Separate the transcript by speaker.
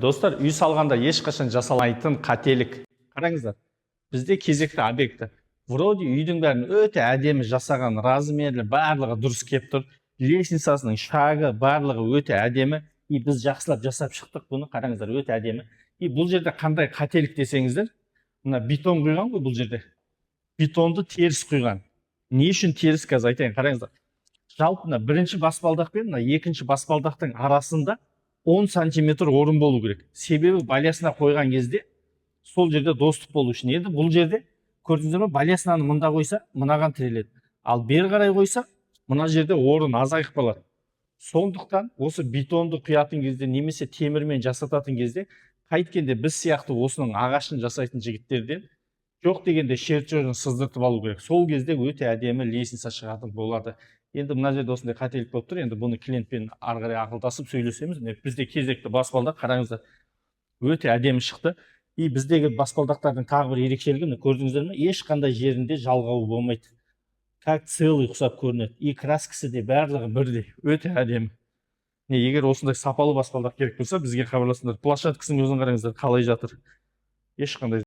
Speaker 1: Достар, үй салғанда ешқашан жасалмайтын қателік. Қараңыздар, бізде кезекті объекті. Вроде үйдің бәрін өте әдемі жасаған, размерлі, барлығы дұрыс келіп тұр. Лестницасының шағы барлығы өте әдемі. И біз жақсылап жасап шықтық бұны. Қараңыздар, өте әдемі. И бұл жерде қандай қателік десеңіздер, мына бетон құйған ғой бұл жерде. Бетонды теріс құйған. Не үшін теріс, қазір айтайын, қараңыздар. Жалпы мына бірінші баспалдақ пен мына екінші баспалдақтың арасында 10 сантиметр орын болу керек. Себебі балясына қойған кезде сол жерде достық болу үшін. Енді бұл жерде көрдіңіздер ме, баляснаны мында қойса, мынаған тіреледі. Ал бері қарай қойса, мына жерде орын азайып қалады. Сондықтан осы бетонды құятын кезде немесе темірмен жасататын кезде қайткенде біз сияқты осының ағашын жасайтын жігіттерден жоқ дегенде шертжерін сыздыртып алу керек. Сол кезде өте әдемі лестница шығатын болады. Енді мына жерде осындай қателік болып тұр. Енді бұны клиентпен ары қарай ақылдасып сөйлесеміз. Бізде кезекті баспалдақ, қараңыздар, өте әдемі шықты. И біздегі баспалдақтардың тағы бір ерекшелігі, көрдіңіздер ме? Ешқандай жерінде жалғау болмайды. Как целый ұқсап көрінеді. И краскасы де барлығы бірдей. Өте әдемі. Егер осындай сапалы баспалдақ керек болса, бізге хабарласыңдар. Площадкасының өзін қараңыздар, қалай жатыр. Ешқандай